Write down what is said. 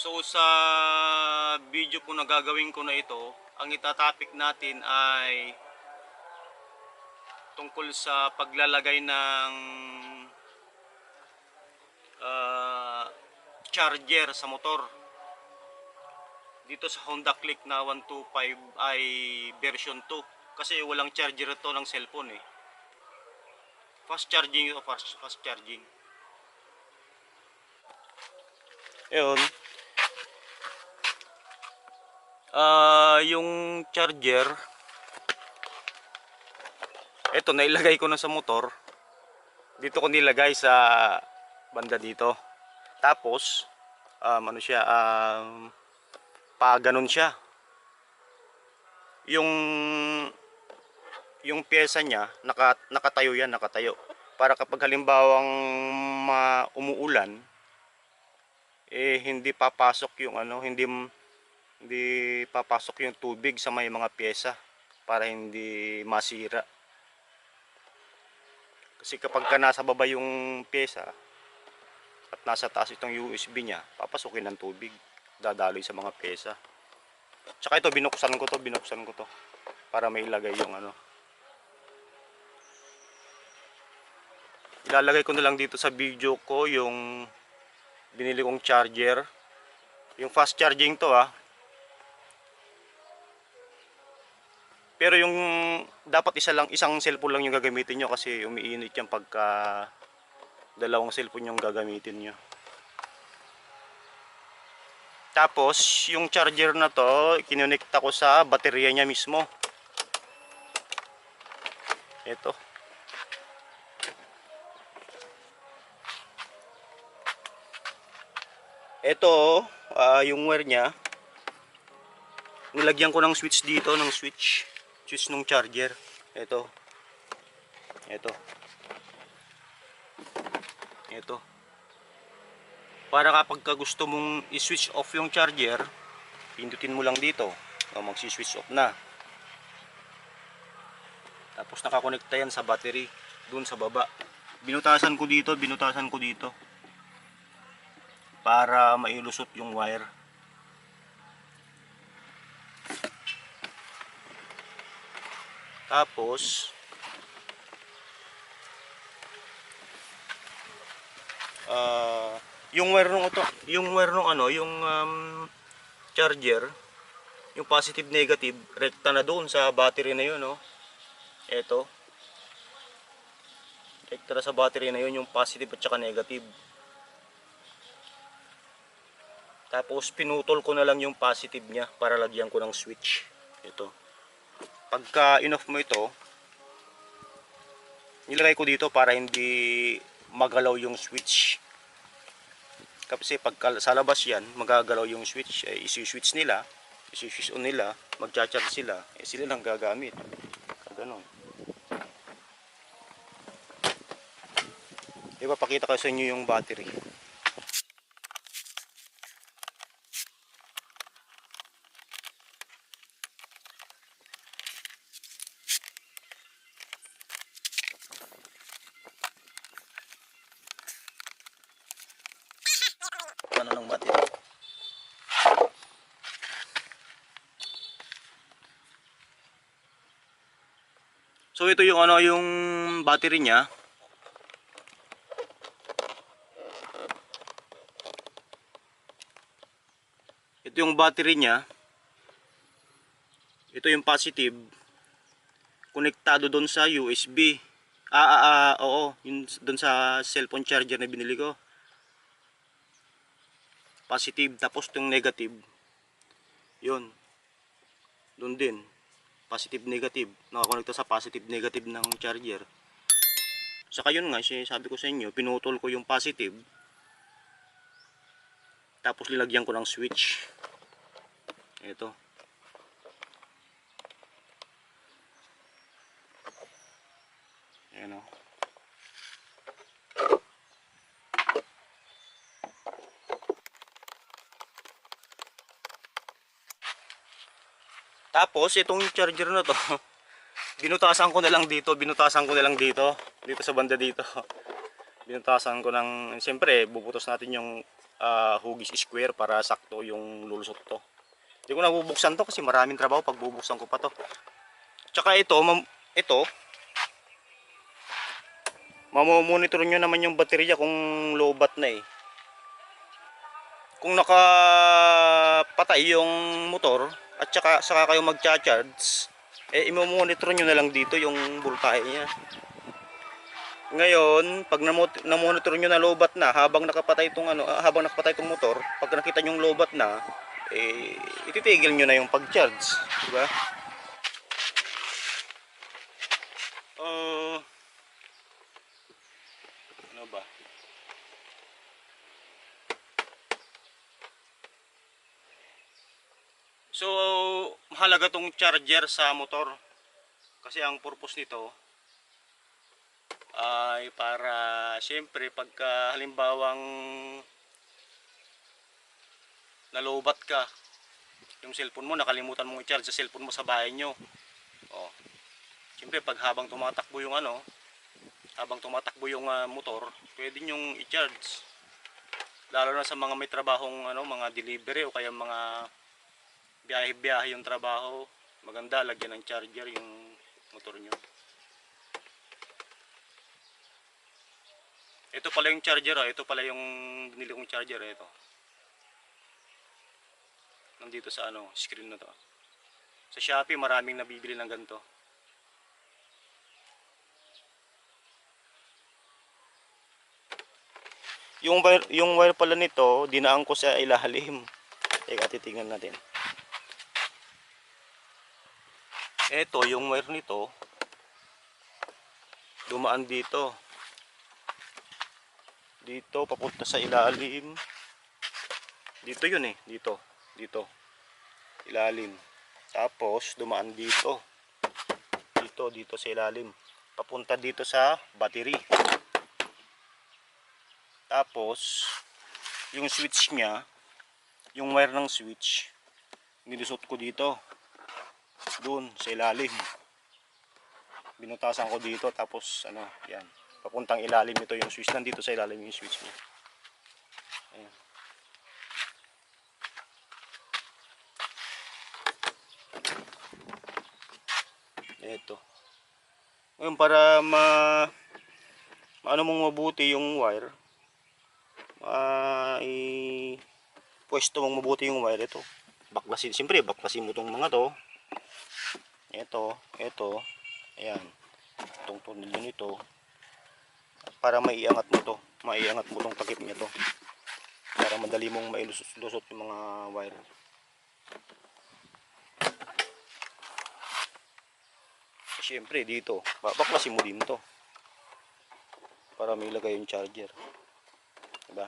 So sa video po na gagawin ko na ito, ang itatopic natin ay tungkol sa paglalagay ng ah, charger sa motor. Dito sa Honda Click na 125 ay version 2 kasi walang charger ito ng cellphone eh. Fast charging ito, fast charging. Ayun. Yung charger, ito nailagay ko na sa motor. Dito ko nilagay sa banda dito. Tapos ano siya, pa ganun siya. Yung pyesa niya nakatayo yan, nakatayo. Para kapag halimbawang umuulan, hindi papasok yung hindi papasok yung tubig sa may mga pyesa para hindi masira. Kasi kapag nasa baba yung pyesa at nasa taas itong USB niya, papasukin ng tubig, dadaloy sa mga pyesa. Tsaka ito binuksan ko to para may ilagay yung Ilalagay ko na lang dito sa video ko yung binili kong charger. Yung fast charging to Pero yung dapat isang cellphone lang yung gagamitin nyo kasi umiinit yan pagka dalawang cellphone yung gagamitin nyo. Tapos yung charger na to, kinonekta ko sa baterya niya mismo. Ito. Ito, yung wire niya. Nilagyan ko ng switch dito, ng switch ng charger. Ito. Para kapag gusto mong i-switch off yung charger, pindutin mo lang dito. Magsi-switch off na. Tapos nakakonekta yan sa battery dun sa baba. Binutasan ko dito para mailusot yung wire. Tapos yung wire nung charger, yung positive negative, rekta na doon sa battery na yun, Ito. Rekta na sa battery na yun yung positive at saka negative. Tapos pinutol ko na lang yung positive niya para lagyan ko ng switch. Ito. Pagka in-off mo ito, nilagay ko dito para hindi magalaw yung switch. Kasi pag sa labas yan, magagalaw yung switch, isi-switch nila, isi-switch on nila, magcha-charge sila, sila lang gagamit. Ganon. Ipapakita ko sa inyo yung battery. Ano ng battery? So ito yung yung battery niya. Ito yung battery niya. Ito yung positive. Konektado doon sa USB. Oo, yun doon sa cellphone charger na binili ko. Positive, tapos yung negative. Yun. Doon din. Positive negative. Nakakonekta sa positive negative ng charger. Saka yun nga, sabi ko sa inyo, pinutol ko yung positive. Tapos nilagyan ko ng switch. Ito. Ayan o. Tapos itong charger na to, binutasan ko na lang dito sa banda dito. Binutasan ko ng, siyempre bubutos natin yung hugis square para sakto yung lulusot to. Hindi ko nabubuksan to kasi maraming trabaho pag bubuksan ko pa to. Tsaka ito, ito mamomonitor nyo naman yung baterya kung low-bat na eh. Kung nakapatay yung motor at saka kayo magcha-charge, eh imo-monitor nyo na lang dito yung voltahe niya. Ngayon, pag na-monitor nyo na low-bat na habang nakapatay itong motor, pag nakita nyo yung low-bat na, eh ititigil nyo na yung pag-charge, di ba? Ano ba? So, mahalaga tong charger sa motor. Kasi ang purpose nito ay para siyempre pagka halimbawang nalobat ka, yung cellphone mo nakalimutan mong i-charge sa cellphone mo sa bahay nyo. Oh. Siyempre pag habang tumatakbo yung motor, pwede nyong i-charge. Lalo na sa mga may trabahong mga delivery o kaya mga biyahe-biyahe yung trabaho, maganda lagyan ng charger yung motor nyo. Ito pala yung charger, ito pala yung binili kong charger, ito. Nandito sa screen na to. Sa Shopee maraming nabibili ng ganito. Yung wire pala nito, dinaan ko sa ilalim. Teka, titingnan natin. Ito, yung wire nito, dumaan dito. Dito, papunta sa ilalim. Dito yun eh, dito. Ilalim. Tapos, dumaan dito. Dito sa ilalim. Papunta dito sa battery. Tapos, yung switch niya, yung wire ng switch, nilusot ko dito. Doon sa ilalim. Binutasan ko dito, tapos yan. Papuntang ilalim nito yung switch. Nandito sa ilalim yung switch niya. Ayan. Ito. Ngayon, para maano mong mabuti yung wire, pwesto mong mabuti yung wire, ito. Baklasin, siyempre baklasin mo tong mga to. Ito. Ayan. Itong tunnel nito. Para maiangat mo tong takip niya to. Para madali mong mailusot yung mga wire. Siyempre dito, baklasin mo din to. Para may ilagay yung charger. Diba?